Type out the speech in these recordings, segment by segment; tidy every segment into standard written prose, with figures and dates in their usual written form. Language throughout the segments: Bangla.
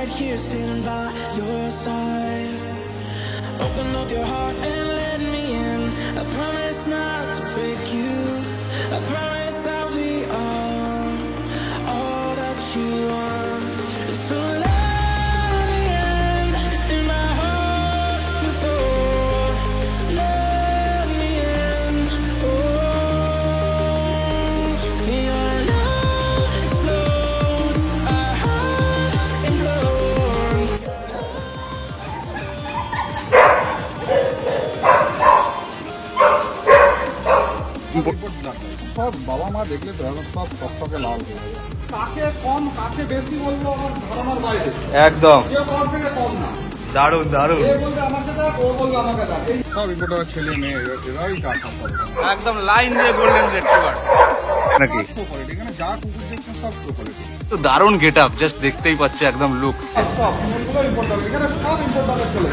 right here standing by your side. Open up your heart and let me in. I promise not to break you. I promise I'll be all that you want. So let me in my heart before. Let me in. Oh, your love explodes. Our heart implodes. সব বাবা মা দেখলে তো সব টকটকে লাল কাকে কম কাকে বেশি বলবো আমার ধারণার বাইরে একদম থেকে কম না দারুণ দারুণ আমাকে দেখ ও বললো আমাকে দেখ এই সব ইম্পোর্টার ছেলে মেয়ে এরাই কাজ একদম লাইন দিয়ে গোল্ডেন রিট্রিভার নাকি এখানে যা কুকুর দেখছেন সব কোয়ালিটি তো দারুণ গেট আপ জাস্ট দেখতেই পাচ্ছে একদম লুক সব ইম্পোর্টার এখানে সব ইম্পোর্টার চলে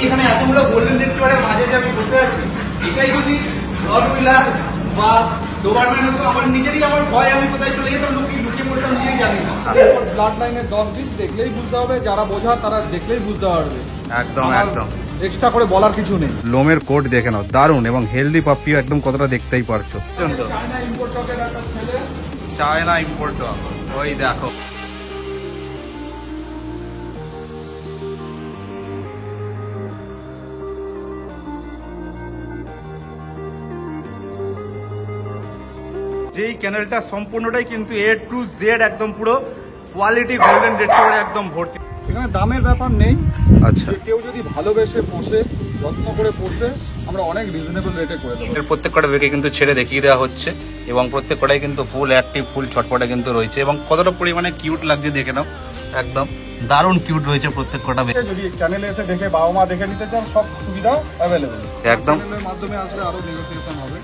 এখানে এতগুলো গোল্ডেন রিট্রিভারের মাঝে যে আমি বসে আছি এটাই যদি রড হুইলার বা ডোবারম্যান হতো আমার নিজেরই আমার ভয় আমি কোথায় চলে যেতাম লুকিয়ে পড়তাম নিজেই জানি না ব্লাড লাইনের 10 দিন দেখলেই বুঝতে হবে যারা বোঝার তারা দেখলেই বুঝতে পারবে একদম একদম এক্সট্রা করে বলার কিছু নেই লোমের কোট দেখে নাও দারুণ এবং হেলদি পাপ্পিও একদম কতটা দেখতেই পারছো চায়না ইম্পোর্ট ডগের একটা ছেলে চায়না ইম্পোর্ট ডগ ওই দেখো যেই ক্যানেলটা সম্পূর্ণটাই কিন্তু A to Z একদম পুরো কোয়ালিটি গোল্ডেন রিট্রিভারে একদম ভর্তি এখানে দামের ব্যাপার নেই আচ্ছা কেউ যদি ভালোবেসে পোষে যত্ন করে পোষে আমরা অনেক রিজনেবল রেটে করে দেবো এর প্রত্যেকটা বেকে কিন্তু ছেড়ে দেখিয়ে দেওয়া হচ্ছে এবং প্রত্যেকটাই কিন্তু ফুল অ্যাক্টিভ ফুল ছটপটে কিন্তু রয়েছে এবং কতটা পরিমাণে কিউট লাগছে দেখে নাও একদম দারুণ কিউট রয়েছে প্রত্যেকটা বেকে যদি চ্যানেলে এসে দেখে বাবা মা দেখে নিতে চান সব সুবিধা অ্যাভেলেবল একদম চ্যানেলের মাধ্যমে আসলে আরো নেগোসিয়েশন হবে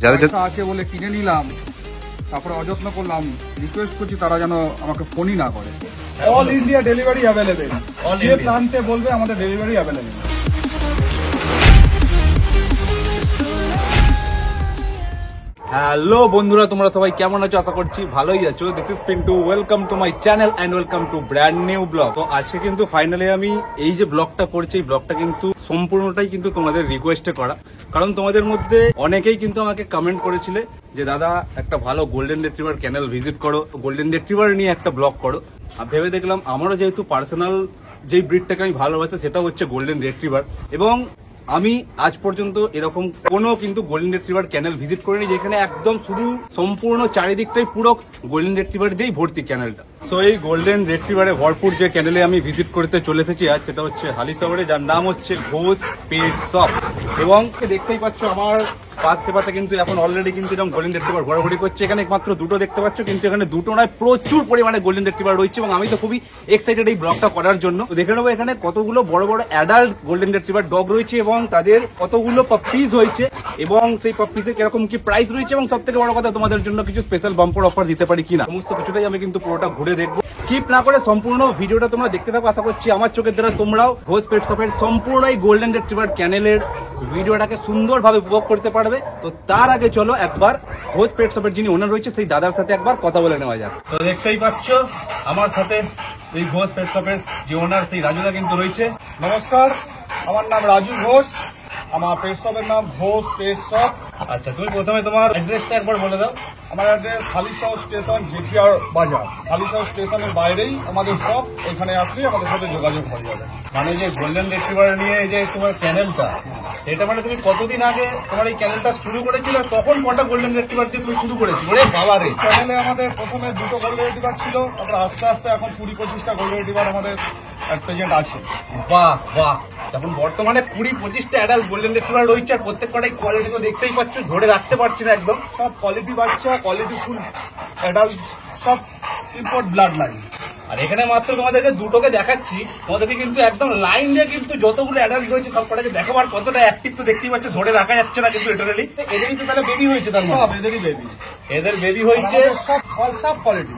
যাদের আছে বলে কিনে নিলাম তারপরে অযত্ন করলাম রিকোয়েস্ট করছি তারা যেন আমাকে ফোনই না করে অল ইন্ডিয়া ডেলিভারি অ্যাভেলেবেল যে প্রান্তে বলবে আমাদের ডেলিভারি অ্যাভেলেবেল হ্যালো বন্ধুরা তোমরা সবাই কেমন আছো আশা করছি ভালোই আছো this is Pintu welcome to my channel and welcome to brand new blog তো আজকে কিন্তু ফাইনালি আমি এই যে ব্লগটা করছি এই ব্লগটা কিন্তু সম্পূর্ণটাই কিন্তু তোমাদের রিকোয়েস্টে করা কারণ তোমাদের মধ্যে অনেকেই কিন্তু আমাকে কমেন্ট করেছিলে যে দাদা একটা ভালো গোল্ডেন রিট্রিভার চ্যানেল ভিজিট করো গোল্ডেন রিট্রিভার নিয়ে একটা ব্লগ করো আর ভেবে দেখলাম আমারও যেহেতু পার্সোনাল যেই ব্রিডটাকে আমি ভালোবাসি সেটা হচ্ছে গোল্ডেন রিট্রিভার এবং আমি আজ পর্যন্ত এরকম কোনো কিন্তু গোল্ডেন রিট্রিভার চ্যানেল ভিজিট করিনি যেখানে একদম শুধু সম্পূর্ণ চারিদিকটাই পুরো গোল্ডেন রিট্রিভার দিয়েই ভর্তি চ্যানেলটা সো এই গোল্ডেন রিট্রিভারে ভরপুর যে চ্যানেলে আমি ভিজিট করতে চলে এসেছি আজ সেটা হচ্ছে হালিশহরে যার নাম হচ্ছে ঘোষ পেট শপ এবং দেখতেই পাচ্ছ আমার পাশে কিন্তু এখন অলরেডি কিন্তু এরকম গোল্ডেন রিট্রিভার ঘোরাঘুরি করছে এখানে মাত্র দুটো দেখতে পাচ্ছ কিন্তু এখানে দুটো নয় প্রচুর পরিমাণে গোল্ডেন রিট্রিভার রয়েছে এবং আমি তো খুবই এক্সাইটেড এই ব্লগটা করার জন্য তো দেখে নেবো এখানে কতগুলো বড় বড় অ্যাডাল্ট গোল্ডেন রিট্রিভার ডগ রয়েছে এবং তাদের কতগুলো পাপ্পিজ হয়েছে এবং সেই পাপ্পিজের কিরকম কি প্রাইস রয়েছে এবং সব থেকে বড় কথা তোমাদের জন্য কিছু স্পেশাল বাম্পার অফার দিতে পারি কিনা সমস্ত কিছুটাই আমি কিন্তু পুরোটা ঘুরে দেখবো স্কিপ না করে সম্পূর্ণ ভিডিওটা তোমরা দেখতে থাকো আশা করছি আমার চোখের দ্বারা তোমরাও ঘোষ পেট শপের সম্পূর্ণ এই গোল্ডেন রিট্রিভার চ্যানেলের ভিডিওটাকে সুন্দরভাবে উপভোগ করতে পারবে তো তার আগে চলো একবার ঘোষ পেট শপের যিনি ওনার রয়েছে সেই দাদার সাথে একবার কথা বলে নেওয়া যাক তো দেখতেই পাচ্ছ আমার সাথে এই ঘোষ পেট শপের যে ওনার সেই রাজুদা কিন্তু রয়েছে নমস্কার আমার নাম রাজু ঘোষ আমার পেট শপের নাম ঘোষ পেট শপ আচ্ছা তুমি প্রথমে তোমার অ্যাড্রেসটা একবার বলে দাও আমার অ্যাড্রেস হালিশহর স্টেশন জেঠিয়ার বাজার হালিশহর স্টেশনের বাইরেই আমাদের শপ এখানে আসলে আমাদের সাথে যোগাযোগ হয়ে যাবে মানে যে গোল্ডেন রিট্রিভার নিয়ে যে তোমার চ্যানেলটা এটা মানে তুমি কতদিন আগে তোমার এই চ্যানেলটা শুরু করেছিল তখন কটা গোল্ডেন রিট্রিভার দিয়ে তুমি শুরু করেছিল ওরে বাবা রে চ্যানেলে আমাদের প্রথমে দুটো গোল্ডেন রিট্রিভার ছিল তারপর আস্তে আস্তে এখন 20-25টা গোল্ডেন রিট্রিভার আমাদের প্রেজেন্ট আছে বাহ বাহ এখন বর্তমানে 20-25টা অ্যাডাল্ট গোল্ডেন রিট্রিভার রয়েছে আর প্রত্যেকটাই কোয়ালিটি তো দেখতেই পাচ্ছ ধরে রাখতে পারছি না একদম সব কোয়ালিটি বাচ্চা কোয়ালিটি ফুল অ্যাডাল্ট সব ইম্পোর্ট ব্লাড লাইন আর এখানে মাত্র তোমাদেরকে দুটোকে দেখাচ্ছি, তোমাদেরকে কিন্তু একদম লাইন দিয়ে কিন্তু যতগুলো অ্যাডাল্ট রয়েছে সব কটাকে দেখাবার কতটা অ্যাক্টিভ তো দেখতেই পাচ্ছ, ধরে রাখা যাচ্ছে না কিন্তু লিটারালি। এদেরই তো তাহলে বেবি হয়েছে, তার সব এদেরই বেবি, এদের বেবি হয়েছে, সব কোয়ালিটি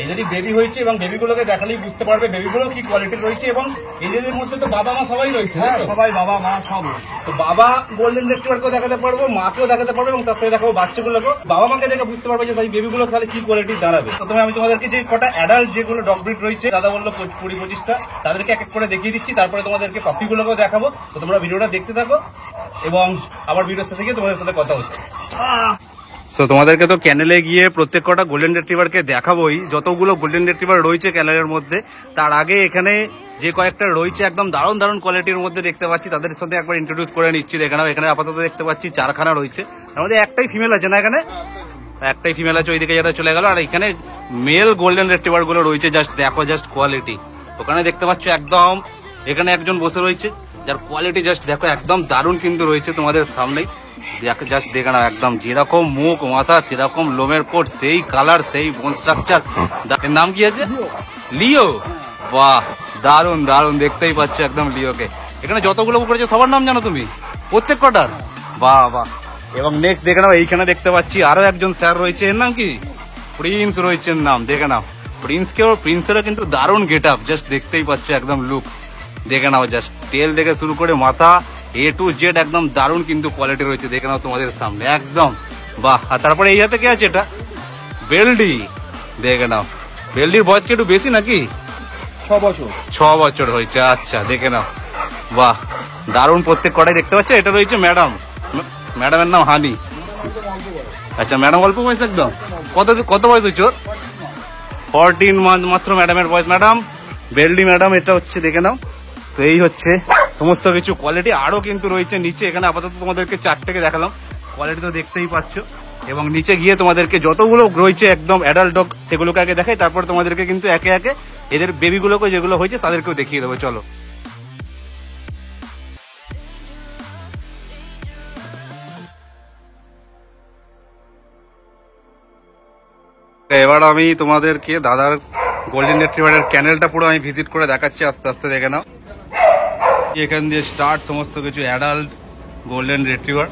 এদেরই বেবি হয়েছে এবং বেবিগুলোকে দেখালেই বুঝতে পারবে বেবিগুলো কি কোয়ালিটির রয়েছে। এবং এদের মধ্যে তো বাবা মা সবাই রয়েছে, সবাই বাবা মা সব। তো বাবা গোল্ডেন রেট্রিভারকেও দেখাতে পারবো, মাকেও দেখাতে পারবো এবং তার সাথে দেখাবো বাচ্চাগুলোকেও। বাবা মাকে দেখে বুঝতে পারবে যে সেই বেবিগুলো তাহলে কি কোয়ালিটির দাঁড়াবে। প্রথমে আমি তোমাদেরকে যে কটা অ্যাডাল্ট যেগুলো ডগ ব্রিড রয়েছে, দাদা বললো 20-25টা, তাদেরকে এক এক করে দেখিয়ে দিচ্ছি, তারপরে তোমাদেরকে পাপিগুলোকেও দেখাবো। তো তোমরা ভিডিওটা দেখতে থাকো এবং আবার ভিডিওর সাথে গিয়ে তোমাদের সাথে কথা হচ্ছে। তো তোমাদেরকে তো ক্যানেলে গিয়ে প্রত্যেক কটা গোল্ডেন রিট্রিভারকে দেখাবোই, যতগুলো গোল্ডেন রিট্রিভার রয়েছে ক্যানেলের মধ্যে। তার আগে এখানে যে কয়েকটা রয়েছে একদম দারুণ দারুণ কোয়ালিটির মধ্যে দেখতে পাচ্ছি, তাদের সাথে একবার ইন্ট্রোডিউস করে নিচ্ছি। এখানে আপাতত দেখতে পাচ্ছি 4খানা রয়েছে, তার মধ্যে একটাই ফিমেল আছে না, এখানে একটাই ফিমেল আছে, ওইদিকে যেটা চলে গেল। আর এখানে মেল গোল্ডেন রিট্রিভার গুলো রয়েছে, জাস্ট দেখো, জাস্ট কোয়ালিটি। ওখানে দেখতে পাচ্ছ একদম, এখানে একজন বসে রয়েছে যার কোয়ালিটি জাস্ট দেখো, একদম দারুণ কিন্তু রয়েছে তোমাদের সামনেই। জাস্ট দেখে নাও, একদম যেরকম মুখ মাথা সেরকম লোমের কোট, সেই কালার, সেই বোন স্ট্রাকচার। এর নাম কি আছে? লিও। বাহ, দারুণ দারুণ, দেখতেই পাচ্ছ একদম লিওকে। এখানে যতগুলো করেছে সবার নাম জানো তুমি, প্রত্যেক কটার? বাহ বাহ। এবং নেক্সট দেখে নাও, এইখানে দেখতে পাচ্ছি আরো একজন স্যার রয়েছে, এর নাম কি? প্রিন্স রয়েছে নাম, দেখে নাও। প্রিন্সেরও কিন্তু দারুণ গেট আপ, জাস্ট দেখতেই পাচ্ছ একদম লুক দেখে নাও, জাস্ট টেল থেকে শুরু করে মাথা A to Z একদম দারুণ কিন্তু কোয়ালিটি রয়েছে, দেখে নাও তোমাদের সামনে একদম। বাহ। আর তারপরে এই হাতে কে আছে? এটা বেলডি, দেখে নাও। বেলডির বয়স কি একটু বেশি নাকি? 6 বছর হয়েছে। আচ্ছা, দেখে নাও, বাহ দারুণ প্রত্যেক কটাই দেখতে পাচ্ছ। এটা রয়েছে ম্যাডাম, ম্যাডামের নাম হানি। আচ্ছা, ম্যাডাম অল্প বয়স একদম। কত বয়স হয়েছে ওর? 14 মান্থ মাত্র ম্যাডামের বয়স। ম্যাডাম বেলডি ম্যাডাম, এটা হচ্ছে দেখে নাও। তো এই হচ্ছে সমস্ত কিছু কোয়ালিটি। আরো কিন্তু রয়েছে নিচে, এখানে আপাতত তোমাদেরকে 4টাকে দেখালাম, কোয়ালিটি তো দেখতেই পাচ্ছ। এবং নিচে গিয়ে তোমাদেরকে যতগুলো রয়েছে একদম অ্যাডাল্ট ডগ, সেগুলোকে আগে দেখাই, তারপর তোমাদেরকে কিন্তু একে একে এদের বেবিগুলোকে যেগুলো হয়েছে তাদেরকেও দেখিয়ে দেবো। চলো। এবার আমি তোমাদেরকে দাদার গোল্ডেন রিট্রিভারের ক্যানেলটা পুরো আমি ভিজিট করে দেখাচ্ছি, আস্তে আস্তে দেখে নাও। এখান দিয়ে স্টার্ট সমস্ত কিছু অ্যাডাল্ট গোল্ডেন রিট্রিভার।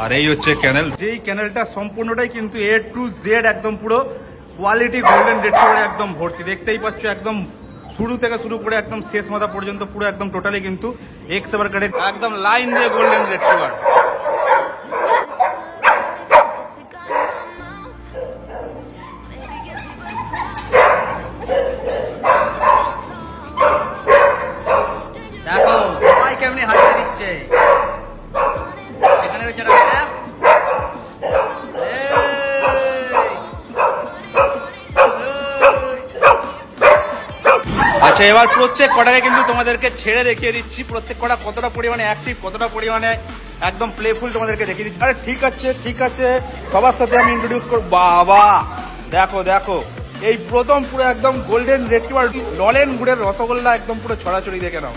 আর এই হচ্ছে ক্যানেল, যেই ক্যানেলটা সম্পূর্ণটাই কিন্তু A to Z একদম পুরো কোয়ালিটি গোল্ডেন রিট্রিভার একদম ভর্তি, দেখতেই পাচ্ছ। একদম শুরু থেকে শুরু করে একদম শেষ মাথা পর্যন্ত পুরো একদম টোটালি কিন্তু এক্স-এবার কাটে একদম লাইন দিয়ে গোল্ডেন রিট্রিভার। দেখো সবাই কেমনি হাজির দিচ্ছে। এখানে রয়েছে আচ্ছা, এবার প্রত্যেক কটাকে কিন্তু তোমাদেরকে ছেড়ে দেখিয়ে দিচ্ছি, প্রত্যেক কটা কতটা পরিমাণে অ্যাক্টিভ, কতটা পরিমাণে একদম প্লেফুল তোমাদেরকে দেখিয়ে দিচ্ছি। আরে ঠিক আছে ঠিক আছে, সবার সাথে আমি ইন্ট্রোডিউস করব। বাবা দেখো দেখো, এই প্রথম পুরো একদম গোল্ডেন রিট্রিভার, নলেন গুড়ের রসগোল্লা একদম পুরো ছড়াছড়ি, দেখে নাও।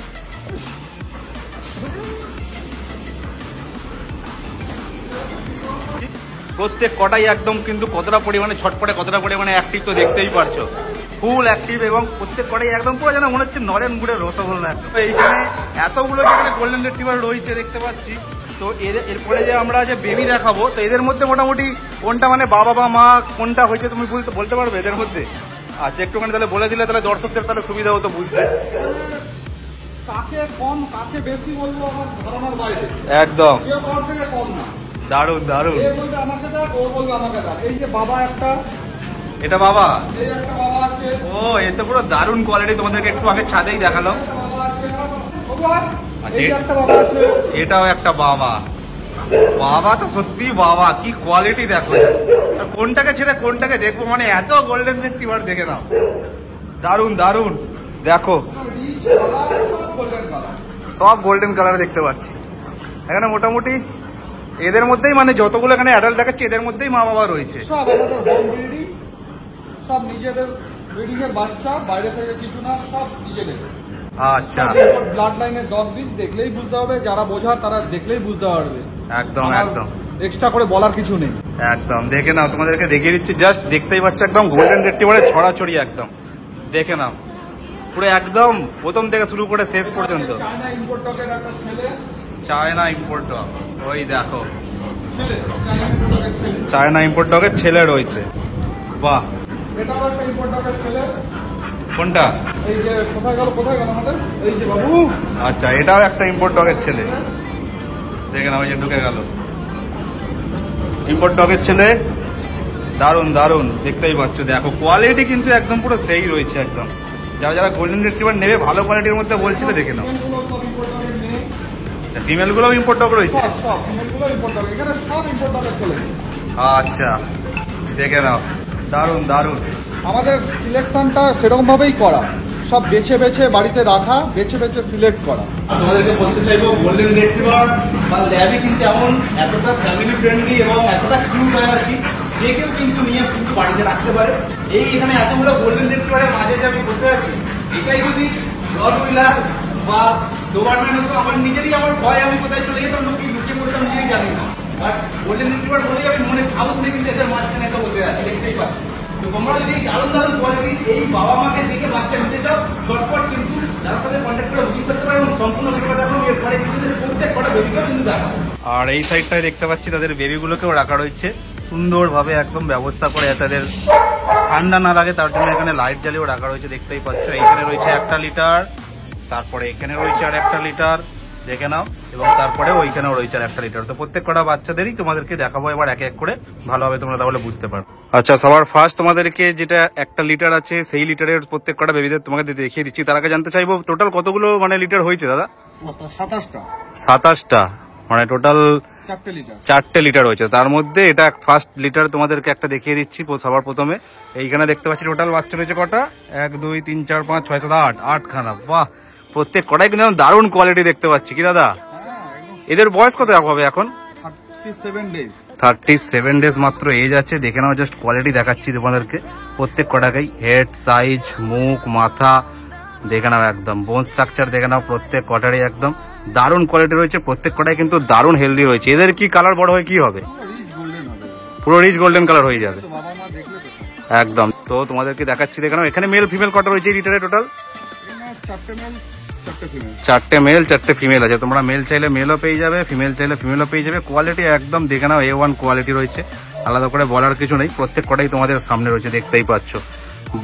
প্রত্যেক কটাই একদম কিন্তু কতটা পরিমাণে ছটপটে, কতটা পরিমাণে অ্যাক্টিভ তো দেখতেই পারছো, ফুল অ্যাক্টিভ। এবং প্রত্যেক কটাই একদম পুরো যেন মনে হচ্ছে নলেন গুড়ের রসগোল্লা। তো এইখানে এতগুলো যেখানে গোল্ডেন রিট্রিভার রয়েছে দেখতে পাচ্ছি। তো এরপরে যে আমরা যে বেবি দেখাবো, তো এদের মধ্যে মোটামুটি কোনটা মানে বাবা বা মা কোনটা হয়েছে তুমি বলতে পারবে এদের মধ্যে? আচ্ছা, একটুখানি তাহলে বলে দিলে তাহলে দর্শকদের তাহলে সুবিধা হতো বুঝতে। কাকে কম কাকে বেশি বলবো আমার ধারণার বাইরে, একদম কেউ কারোর থেকে কম না। দারুণ দারুণ। এ বলবে আমাকে দেখ, ও বলবে আমাকে দেখ। এই যে বাবা একটা, এটা বাবা, এই একটা বাবা আছে। ও এতে পুরো দারুণ কোয়ালিটি, তোমাদেরকে একটু আগে ছাদেই দেখালাম। বাবা আছে, বাবা, এই একটা বাবা আছে। এটাও একটা বাবা। বাবা তো সত্যি বাবা, কি কোয়ালিটি দেখো। আর কোনটাকে ছেড়ে কোনটাকে দেখবো, মানে এত গোল্ডেন রিট্রিভার, দেখে নাও, দারুণ দারুণ। দেখো সব গোল্ডেন কালার দেখতে পাচ্ছি এখানে। মোটামুটি এদের মধ্যেই মানে যতগুলো এখানে অ্যাডাল্ট দেখাচ্ছে এদের মধ্যেই মা বাবা রয়েছে। সব আমাদের হোম ব্রিডিং, সব নিজেদের ব্রিডিং এর বাচ্চা, বাইরে থেকে কিছু না, সব নিজেদের। আচ্ছা, ব্লাড লাইনের ডগ ব্রিড দেখলেই বুঝতে হবে, যারা বোঝার তারা দেখলেই বুঝতে পারবে। একদম একদম এক্সট্রা করে বলার কিছু নেই। একদম দেখে নাও, তোমাদেরকে দেখিয়ে দিচ্ছি, জাস্ট দেখতেই পাচ্ছ একদম গোল্ডেন রিট্রিভারের ছড়াছড়ি একদম দেখে নাও পুরো একদম প্রথম থেকে শুরু করে শেষ পর্যন্ত। চায়না ইম্পোর্ট ডগ, ওই দেখো চায়না ইম্পোর্ট ডগের ছেলে রয়েছে। বাহ, কোনটা? আচ্ছা, এটাও একটা ইম্পোর্ট ডগের ছেলে। দেখে নাও, ওই যে ঢুকে গেল ইম্পোর্ট ডগের ছেলে। দারুন দারুন, দেখতেই পাচ্ছ। দেখো কোয়ালিটি কিন্তু একদম পুরো সেই রয়েছে একদম। যারা যারা গোল্ডেন রিট্রিভার নেবে ভালো কোয়ালিটির মধ্যে বলছিল, দেখে নাও। ফিমেল গুলো ইম্পোর্ট ডগ রয়েছে। আচ্ছা, দেখে নাও, দারুন দারুন। আমাদের সিলেকশনটা সেরকম ভাবেই করা, সব বেছে বেছে বাড়িতে রাখা, বেছে বেছে সিলেক্ট করা। তোমাদেরকে বলতে চাইবো গোল্ডেন রিট্রিভার বা ল্যাবই কিন্তু এমন এতটা ফ্যামিলি ফ্রেন্ডলি এবং এতটা কিউট হয় আর কি, যে কেউ কিন্তু নিয়ে কিন্তু বাড়িতে রাখতে পারে। এই এখানে এতগুলো গোল্ডেন রিট্রিভারের মাঝে যে আমি বসে আছি, এটাই যদি রড হুইলার বা ডোবারম্যান হতো, আমার নিজেরই আমার ভয়, আমি কোথায় চলে যেতাম, লুকিয়ে পড়তাম, নিজেই জানি না। বাট গোল্ডেন রিট্রিভার বলেই আমি মনে সাহস নিয়ে কিন্তু এদের মাঝখানে এসে বসে আছি, দেখতেই পাচ্ছি। তো তোমরা যদি দারুণ দারুণ কোয়ালিটির এই বাবা মাকে দেখে বাচ্চা নিতে চাও, ঝটপট কিন্তু যার সাথে কন্ট্যাক্ট করে বুকিং করতে পারো। সম্পূর্ণ ভিডিওটা দেখো, এরপরে কিন্তু প্রত্যেক কটা বেবিকেও কিন্তু দেখো। আর এই সাইডটায় দেখতে পাচ্ছি তাদের বেবিগুলোকেও রাখা রয়েছে সুন্দরভাবে, একদম ব্যবস্থা করে তাদের ঠান্ডা না লাগে তার জন্য এখানে লাইট জ্বালিয়েও রাখা রয়েছে, দেখতেই পাচ্ছ। এইখানে রয়েছে 1টা লিটার, তারপরে এখানে রয়েছে আর 1টা লিটার, দেখে নাও। এবং তারপরে ওইখানেও রয়েছে আর 1টা লিটার। তো প্রত্যেক কটা বাচ্চাদেরই তোমাদেরকে দেখাবো এবার এক এক করে, ভালোভাবে তোমরা তাহলে বুঝতে পারো। আচ্ছা, সবার ফার্স্ট তোমাদেরকে যেটা 1টা লিটার আছে সেই লিটারের প্রত্যেক কটা বেবিদের তোমাকে দেখিয়ে দিচ্ছি। তার আগে জানতে চাইবো টোটাল কতগুলো মানে লিটার হয়েছে দাদা? 27টা, মানে টোটাল 4টে লিটার হয়েছে। তার মধ্যে এটা ফার্স্ট লিটার তোমাদেরকে একটা দেখিয়ে দিচ্ছি সবার প্রথমে। এইখানে দেখতে পাচ্ছি টোটাল বাচ্চা রয়েছে কটা, 1 2 3 4 5 6 7 8, 8খানা। বাহ, প্রত্যেক কটাই কিন্তু দারুণ কোয়ালিটি দেখতে পাচ্ছি কি দাদা? এদের বয়স কত হবে এখন? 37 ডেজ মাত্র এজ আছে। দেখে নাও, জাস্ট কোয়ালিটি দেখাচ্ছি তোমাদেরকে প্রত্যেক কটাকেই। হেড সাইজ, মুখ, মাথা দেখে নাও, একদম বোন স্ট্রাকচার দেখে নাও, প্রত্যেক কটারই একদম দারুণ কোয়ালিটি রয়েছে। প্রত্যেক কটাই কিন্তু দারুণ হেলদি রয়েছে। এদের কি কালার বড় হয় কি হবে? পুরো রিচ গোল্ডেন কালার হয়ে যাবে একদম। তো তোমাদেরকে দেখাচ্ছি, দেখে নাও। এখানে মেল ফিমেল কটা রয়েছে এই লিটারে? টোটাল 4টে মেল 4টে ফিমেল আছে। তোমরা মেল চাইলে মেলও পেয়ে যাবে, ফিমেল চাইলে ফিমেলও পেয়ে যাবে। কোয়ালিটি একদম দেখে নাও A1 কোয়ালিটি রয়েছে, আলাদা করে বলার কিছু নেই। প্রত্যেক কটাই তোমাদের সামনে রয়েছে, দেখতেই পাচ্ছ।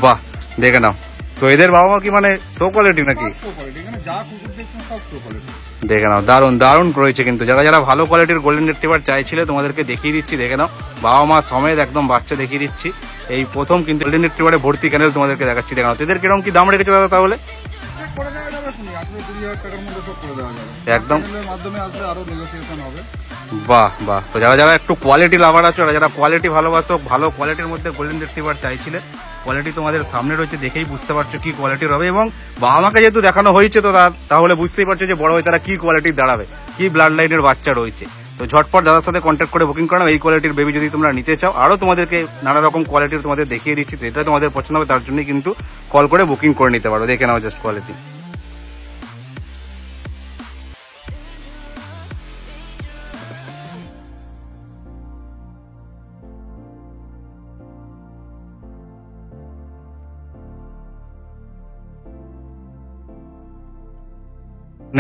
বাহ, দেখে নাও। তো এদের বাবা মা কি মানে শো কোয়ালিটি নাকি? দেখে নাও, দারুণ দারুণ রয়েছে কিন্তু। যারা যারা ভালো কোয়ালিটির গোল্ডেন রিট্রিভার চাইছিলে তোমাদেরকে দেখিয়ে দিচ্ছি, দেখে নাও। বাবা মা সমেত একদম বাচ্চা দেখিয়ে দিচ্ছি। এই প্রথম কিন্তু গোল্ডেন রিট্রিভারে ভর্তি ক্যানেল তোমাদেরকে দেখাচ্ছি, দেখে নাও। এদের কিরকম কি দাম রেখেছো দাদা তাহলে? একদম। বাহ বাহ। তো যারা যারা একটু কোয়ালিটি লাভার আছো, যারা কোয়ালিটি ভালোবাসো, ভালো কোয়ালিটির মধ্যে গোল্ডেন রিট্রিভার চাইছিলে, কোয়ালিটি তোমাদের সামনে রয়েছে, দেখেই বুঝতে পারছো কি কোয়ালিটির হবে। এবং বাবা মাকে যেহেতু দেখানো হয়েছে, তো তাহলে বুঝতেই পারছো যে বড় হয়ে তারা কি কোয়ালিটির দাঁড়াবে, কি ব্লাড লাইনের বাচ্চা রয়েছে। তো ঝটপট দাদার সাথে কন্ট্যাক্ট করে বুকিং করানো। এই কোয়ালিটির বেবি যদি তোমরা নিতে চাও, আরো তোমাদেরকে নানা রকম কোয়ালিটির তোমাদের দেখিয়ে দিচ্ছি। তো এটা তোমাদের পছন্দ হবে, তার জন্য কিন্তু কল করে বুকিং করে নিতে পারো। দেখে নাও জাস্ট কোয়ালিটি।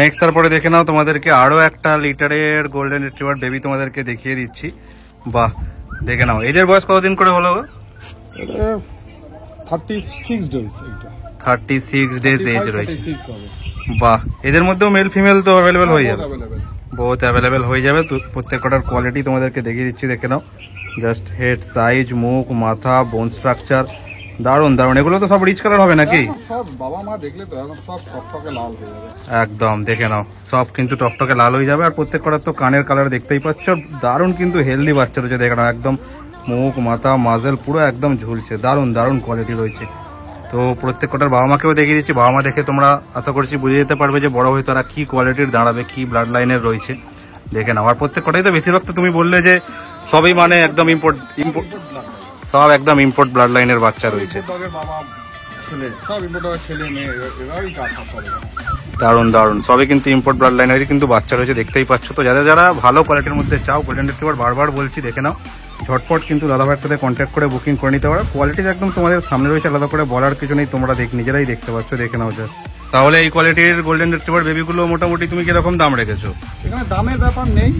নেক্সট তারপরে দেখে নাও, তোমাদেরকে আরো 1টা লিটারের গোল্ডেন রিট্রিভার বেবি তোমাদেরকে দেখিয়ে দিচ্ছি। বাহ, দেখে নাও। এদের বয়স কতদিন করে হলো? 36 ডেজ এজ রয়েছে। বাহ, এদের মধ্যেও মেল ফিমেল তো অ্যাভেলেবেল হয়ে যাবে, বহুত অ্যাভেলেবেল হয়ে যাবে। তো প্রত্যেক কটার কোয়ালিটি তোমাদেরকে দেখিয়ে দিচ্ছি, দেখে নাও। জাস্ট হেড সাইজ, মুখ, মাথা, বোন স্ট্রাকচার দারুন দারুন। এগুলো তো সব রিচ কালার হবে নাকি? সব বাবা মা দেখলে তো সব টকটকে লাল হয়ে যাবে একদম। দেখে নাও, সব কিন্তু টকটকে লাল হয়ে যাবে। আর প্রত্যেক কটার তো কানের কালার দেখতেই পাচ্ছ। দারুন কিন্তু হেলদি বাচ্চা রয়েছে, দেখে নাও। একদম মুখ, মাথা, মাজেল পুরো একদম ঝুলছে। দারুন দারুন কোয়ালিটি রয়েছে। তো প্রত্যেক কটার বাবা মাকেও দেখিয়ে দিচ্ছি। বাবা মা দেখে তোমরা আশা করছি বুঝে যেতে পারবে যে বড় হয়ে তারা কি কোয়ালিটির দাঁড়াবে, কি ব্লাড লাইনের রয়েছে, দেখে নাও। আর প্রত্যেক কটাই তো বেশিরভাগ তো তুমি বললে যে সবই মানে একদম ইম্পোর্ট, সব একদম ইম্পোর্ট ব্লাড লাইনের বাচ্চা রয়েছে। দারুন দারুন, সবই কিন্তু ইম্পোর্ট ব্লাড লাইনেরই কিন্তু বাচ্চা রয়েছে, দেখতেই পাচ্ছ। তো যারা যারা ভালো কোয়ালিটির মধ্যে চাও গোল্ডেন রিট্রিভার, বারবার বলছি, দেখে নাও। ঝটপট কিন্তু দাদাভাইয়ের সাথে কন্ট্যাক্ট করে বুকিং করে নিতে পারো। কোয়ালিটি একদম তোমাদের সামনে রয়েছে, আলাদা করে বলার কিছু নেই, তোমরা নিজেরাই দেখতে পাচ্ছ, দেখে নাও জাস্ট। তাহলে এই কোয়ালিটির গোল্ডেন রিট্রিভার বেবিগুলো মোটামুটি তুমি কিরকম দাম রেখেছো? এখানে দামের ব্যাপার নেই।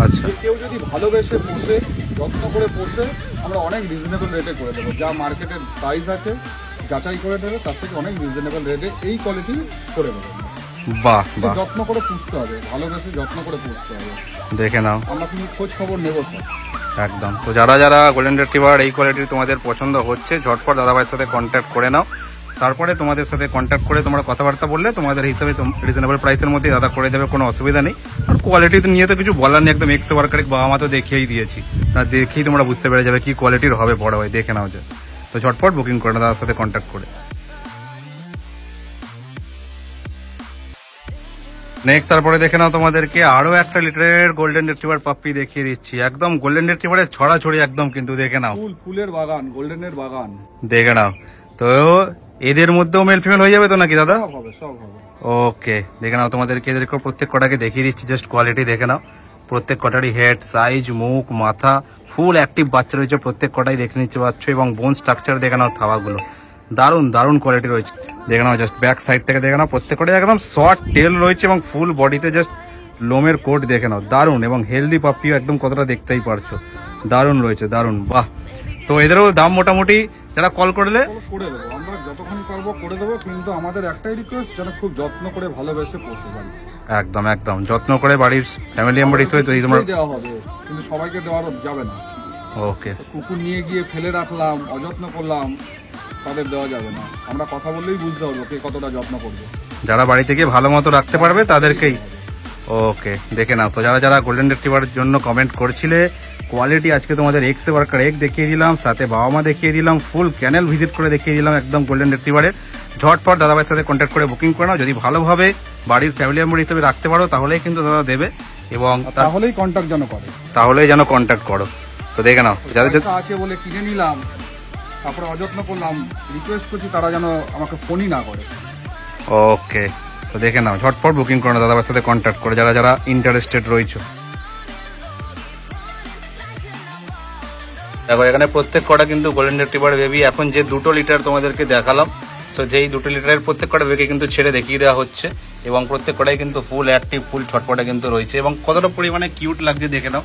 আচ্ছা, কেউ যদি ভালোবেসে পোষে, যত্ন করে পোষে, আমরা অনেক রিজনেবল রেটে করে দেবো। যা মার্কেটের প্রাইস আছে যাচাই করে দেবে, তার থেকে অনেক রিজনেবল রেটে এই কোয়ালিটি করে দেবো। বাহ বাহ, যত্ন করে পুষতে হবে, ভালোবেসে যত্ন করে পুষতে হবে। দেখে নাও, আমরা কিন্তু খোঁজ খবর নেবো স্যার। একদম। তো যারা যারা গোল্ডেন রিট্রিভার এই কোয়ালিটির তোমাদের পছন্দ হচ্ছে, ঝটপট দাদাভাইয়ের সাথে কন্ট্যাক্ট করে নাও। তারপরে তোমাদের সাথে কন্ট্যাক্ট করে তোমরা কথাবার্তা বললে তোমাদের হিসাবে রিজনেবল প্রাইসের মধ্যে দাদা করে দেবে, কোনো অসুবিধা নেই। আর কোয়ালিটি নিয়ে তো কিছু বলার নেই, একদম এক্স ওয়ার্কারের বাবা মা তো দেখিয়েই দিয়েছি, না দেখেই তোমরা বুঝতে পেরে যাবে কি কোয়ালিটির হবে বড় হয়, দেখে নাও জাস্ট। তো ঝটপট বুকিং করে নাও দাদার সাথে কন্ট্যাক্ট করে। নেক্সট তারপরে দেখে নাও, তোমাদেরকে আরো একটা লিটারের গোল্ডেন রিট্রিভার পাপ্পি দেখিয়ে দিচ্ছি। একদম গোল্ডেন রিট্রিভারের ছড়াছড়ি একদম, কিন্তু দেখে নাও, ফুলের বাগান, গোল্ডেনের বাগান, দেখে নাও। তো এদের মধ্যেও মেল ফিমেল হয়ে যাবে তো নাকি দাদা? সব হবে, সব হবে। ওকে, দেখে নাও, তোমাদেরকে এদেরকে প্রত্যেক কটাকে দেখিয়ে দিচ্ছি, জাস্ট কোয়ালিটি দেখে নাও। প্রত্যেক কটারই হেড, সাইজ, মুখ, মাথা ফুল অ্যাক্টিভ বাচ্চা রয়েছে, প্রত্যেক কটাই দেখে নিচ্ছে পাচ্ছ। এবং বোন স্ট্রাকচার দেখে নাও, থাবাগুলো দারুণ দারুণ কোয়ালিটি রয়েছে, দেখে নাও জাস্ট। ব্যাক সাইড থেকে দেখে নাও, প্রত্যেক কটাই একদম শর্ট টেল রয়েছে এবং ফুল বডিতে জাস্ট লোমের কোট দেখে নাও, দারুণ। এবং হেলদি পাপ্পিও একদম কতটা দেখতেই পারছো, দারুণ রয়েছে, দারুণ। বাহ, তো এদেরও দাম মোটামুটি যারা কল করলে করে দেবো, আমরা যতক্ষণ পারবো করে দেবো, কিন্তু আমাদের একটাই রিকোয়েস্ট, যেন খুব যত্ন করে ভালোবেসে পোষে বাড়ি। একদম একদম যত্ন করে বাড়ির ফ্যামিলি মেম্বার হিসেবে তৈরি তোমরা দেওয়া হবে, কিন্তু সবাইকে দেওয়া যাবে না। ওকে, কুকুর নিয়ে গিয়ে ফেলে রাখলাম, অযত্ন করলাম, তাদের দেওয়া যাবে না। আমরা কথা বললেই বুঝতে পারবো কে কতটা যত্ন করবে। যারা বাড়ি থেকে ভালো মতো রাখতে পারবে তাদেরকেই। ওকে, দেখে নাও। তো যারা যারা গোল্ডেন রিট্রিভারের জন্য কমেন্ট করছিলে, কোয়ালিটি আজকে তোমাদের এক্স ওয়ার্কার এক দেখিয়ে দিলাম, সাথে বাবা মা দেখিয়ে দিলাম, ফুল ক্যানেল ভিজিট করে দেখিয়ে দিলাম একদম গোল্ডেন রিট্রিভারের। ঝটপট দাদাভাইয়ের সাথে কন্ট্যাক্ট করে বুকিং করে নাও। যদি ভালোভাবে বাড়ির ফ্যামিলি মেম্বার হিসেবে রাখতে পারো তাহলেই কিন্তু দাদা দেবে, এবং তাহলেই কন্ট্যাক্ট যেন করে, তাহলেই যেন কন্ট্যাক্ট করো। তো দেখে নাও, যাদের পয়সা আছে বলে কিনে নিলাম, তারপরে অযত্ন করলাম, রিকোয়েস্ট করছি তারা যেন আমাকে ফোনই না করে। ওকে, তো দেখে নাও, ঝটপট বুকিং করো দাদাভাইয়ের সাথে কন্ট্যাক্ট করে যারা যারা ইন্টারেস্টেড রয়েছে। দেখো এখানে প্রত্যেক কটা কিন্তু গোল্ডেন রিট্রিভার বেবি। এখন যে 2 লিটার তোমাদেরকে দেখালাম, তো যেই 2 লিটারের প্রত্যেক কটা বেবিকে কিন্তু ছেড়ে দেখিয়ে দেওয়া হচ্ছে, এবং প্রত্যেক কটাই কিন্তু ফুল অ্যাক্টিভ, ফুল ছটপটে কিন্তু রয়েছে, এবং কতটা পরিমাণে কিউট লাগছে দেখে নাও,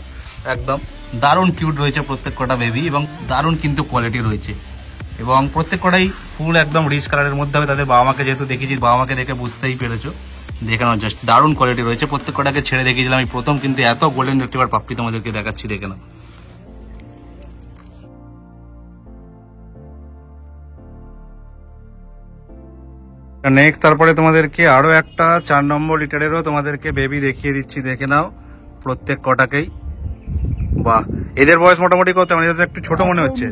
একদম দারুণ কিউট রয়েছে প্রত্যেক কটা বেবি, এবং দারুণ কিন্তু কোয়ালিটি রয়েছে। এবং প্রত্যেক কটাই ফুল একদম রিচ কালারের মধ্যে হবে। তাদের বাবা মাকে যেহেতু দেখেছি, বাবা মাকে দেখে বুঝতেই পেরেছো, দেখে নাও জাস্ট দারুণ কোয়ালিটি রয়েছে। প্রত্যেক কটাকে ছেড়ে দেখিয়েছিলাম, আমি প্রথম কিন্তু এত গোল্ডেন রিট্রিভার পাপ্পি তোমাদেরকে দেখাচ্ছি, দেখে নাও। নেক্সট তারপরে তোমাদেরকে আরো একটা 4 নম্বর লিটারেরও তোমাদেরকে বেবি দেখিয়ে দিচ্ছি, দেখে নাও প্রত্যেক কটাকেই। বাহ, এদের বয়স মোটামুটি কত? মানে এদের একটু ছোট মনে হচ্ছে।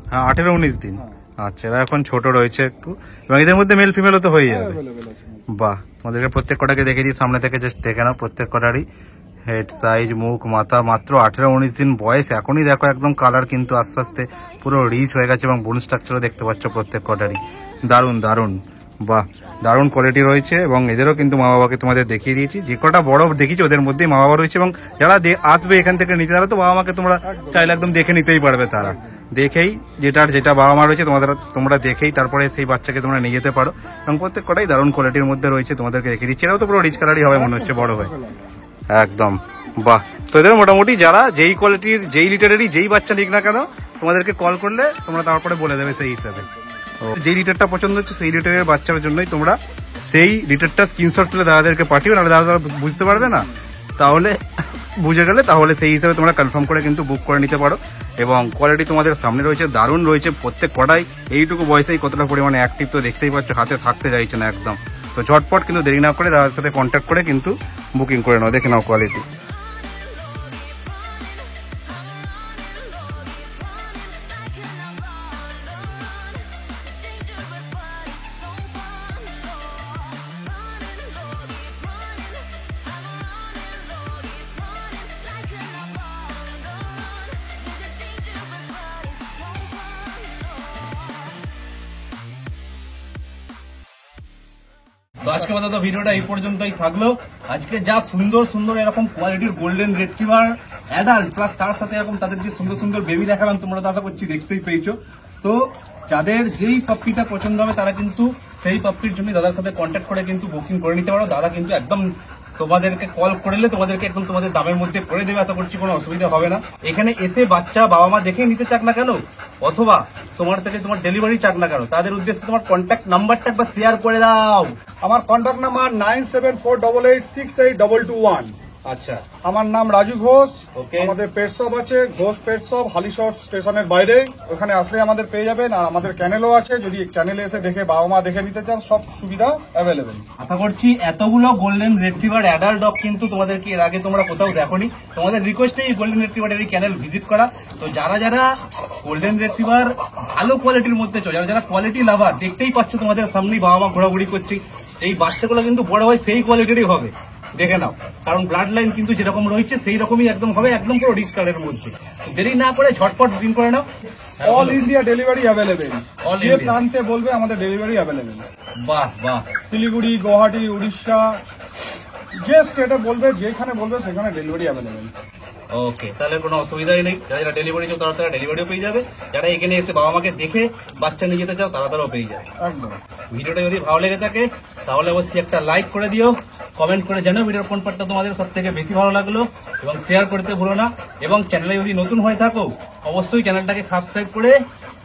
হ্যাঁ, 18-19 দিন। আচ্ছা, এরা এখন ছোট রয়েছে একটু, এবং এদের মধ্যে মেল ফিমেলও তো হয়ে যাবে। বাহ, তোমাদেরকে প্রত্যেক কটাকে দেখে দিই সামনে থেকে, জাস্ট দেখে নাও প্রত্যেক কটারই হেড, সাইজ, মুখ, মাথা। মাত্র 18-19 দিন বয়স, এখনই দেখো একদম কালার কিন্তু আস্তে আস্তে পুরো রিচ হয়ে গেছে, এবং বোন স্ট্রাকচারও দেখতে পাচ্ছ প্রত্যেক কটারই, দারুণ দারুণ। বাহ, দারুণ কোয়ালিটি রয়েছে, এবং এদেরও কিন্তু মা বাবাকে তোমাদের দেখিয়ে দিয়েছি। যে কটা বড় দেখিয়েছি ওদের মধ্যেই মা বাবা রয়েছে, এবং যারা আসবে এখান থেকে নিতে, তারা তো বাবা মাকে তোমরা চাইলে একদম দেখে নিতেই পারবে। তারা দেখেই যেটা বাবা মা রয়েছে তোমরা দেখেই তারপরে সেই বাচ্চাকে তোমরা নিয়ে যেতে পারো, এবং প্রত্যেক কটাই দারুণ কোয়ালিটির মধ্যে রয়েছে, তোমাদেরকে দেখিয়ে দিচ্ছি। এরাও তো পুরো রিচ কালারই হবে মনে হচ্ছে বড় হয়ে, একদম। বাহ, তো এদের মোটামুটি যারা যেই কোয়ালিটির, যেই লিটারেরই যেই বাচ্চা নিক না কেন, তোমাদেরকে কল করলে তোমরা তারপরে বলে দেবে সেই হিসাবে। যে লিটারটা পছন্দ হচ্ছে সেই লিটারের বাচ্চার জন্যই তোমরা সেই লিটারটা স্ক্রিনশট তুলে দাদাদেরকে পাঠিও, নাহলে দাদা বুঝতে পারবে না, তাহলে বুঝে গেলে তাহলে সেই হিসাবে তোমরা কনফার্ম করে কিন্তু বুক করে নিতে পারো। এবং কোয়ালিটি তোমাদের সামনে রয়েছে, দারুণ রয়েছে প্রত্যেক কটাই। এইটুকু বয়সেই কতটা পরিমাণে অ্যাক্টিভ তো দেখতেই পাচ্ছ, হাতে থাকতে চাইছে না একদম। তো ঝটপট কিন্তু দেরি না করে দাদার সাথে কন্ট্যাক্ট করে কিন্তু বুকিং করে নাও, দেখে নাও কোয়ালিটি। তো আজকে মতো ভিডিওটা এই পর্যন্তই থাকলো। আজকে যা সুন্দর সুন্দর এরকম কোয়ালিটির গোল্ডেন রিট্রিভার অ্যাডাল্ট প্লাস তার সাথে এরকম তাদের যে সুন্দর সুন্দর বেবি দেখালাম তোমরা তো আশা করছি দেখতেই পেয়েছো। তো যাদের যেই পাপ্পিটা পছন্দ হবে তারা কিন্তু সেই পাপ্পির জন্য দাদার সাথে কন্ট্যাক্ট করে কিন্তু বুকিং করে নিতে পারো। দাদা কিন্তু একদম তোমাদেরকে কল করলে তোমাদেরকে একদম তোমাদের দামের মধ্যে করে দেবে, আশা করছি কোনো অসুবিধা হবে না। এখানে এসে বাচ্চা বাবা মা দেখে নিতে চাক না কেন, অথবা তোমার থেকে তোমার ডেলিভারি চাক না কেন, তাদের উদ্দেশ্যে তোমার কন্ট্যাক্ট নাম্বারটা একবার শেয়ার করে দাও। আমার কন্ট্যাক্ট নাম্বার 9748868221। আচ্ছা, আমার নাম রাজু ঘোষ। Okay. আমাদের পেট শপ আছে, ঘোষ পেট শপ, হালিশহর স্টেশনের বাইরে। ওখানে আসলে আমাদের পেয়ে যাবেন। আর আমাদের চ্যানেলও আছে, যদি চ্যানেলে এসে দেখে বাবা মা দেখে নিতে চান, সব সুবিধা অ্যাভেলেবেল। আশা করছি এতগুলো গোল্ডেন রিট্রিভার অ্যাডাল্ট ডগ কিন্তু তোমাদেরকে এর আগে তোমরা কোথাও দেখোনি। তোমাদের রিকোয়েস্টে এই গোল্ডেন রিট্রিভারের এই চ্যানেল ভিজিট করা। তো যারা যারা গোল্ডেন রিট্রিভার ভালো কোয়ালিটির মধ্যে যারা যারা কোয়ালিটি লাভার, দেখতেই পাচ্ছ তোমাদের সামনেই বাবা মা ঘোরাঘুরি করছি। এই বাচ্চাগুলো কিন্তু বড় হয় সেই কোয়ালিটিরই হবে, দেখে নাও। কারণ ব্লাড লাইন কিন্তু যেরকম রয়েছে সেই রকমই একদম হবে, একদম পুরো রিচ কালারের মধ্যে। দেরি না করে ঝটপট বুকিং করে নাও। All India delivery available. All যে India। প্রান্তে বলবে আমাদের ডেলিভারি অ্যাভেলেবেল। বাহ বাহ, শিলিগুড়ি, গুয়াহাটি, উড়িষ্যা, যে স্টেটে বলবে, যেখানে বলবে সেখানে ডেলিভারি অ্যাভেলেবেল। ওকে, তাহলে কোনো অসুবিধাই নেই। যারা যারা ডেলিভারি চাও তারা তারা ডেলিভারিও পেয়ে যাবে। যারা এখানে এসে বাবা মাকে দেখে বাচ্চা নিয়ে যেতে চাও তারা তারাও পেয়ে যাবে। একদম। ভিডিওটা যদি ভালো লেগে থাকে তাহলে অবশ্যই একটা লাইক করে দিও, কমেন্ট করে জানাও ভিডিওর কোন পার্টটা তোমাদের সব থেকে বেশি ভালো লাগলো, এবং শেয়ার করতে ভুলো না। এবং চ্যানেলে যদি নতুন হয়ে থাকো অবশ্যই চ্যানেলটাকে সাবস্ক্রাইব করে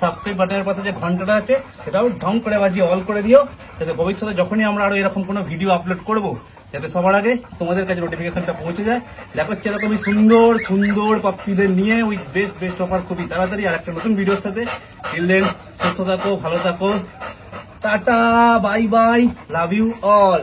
সাবস্ক্রাইব বাটনের পাশে যে ঘন্টাটা আছে সেটাও ঢং করে বাজিয়ে অল করে দিও, যাতে ভবিষ্যতে যখনই আমরা আরো এরকম কোনো ভিডিও আপলোড করবো যাতে সবার আগে তোমাদের কাছে নোটিফিকেশনটা পৌঁছে যায়। দেখো এরকমই সুন্দর সুন্দর পাপ্পিদের নিয়ে উইথ বেস্ট বেস্ট অফার খুবই তাড়াতাড়ি আর একটা নতুন ভিডিওর সাথে। টিল দেন সুস্থ থাকো, ভালো থাকো, tata, bye bye, love you all.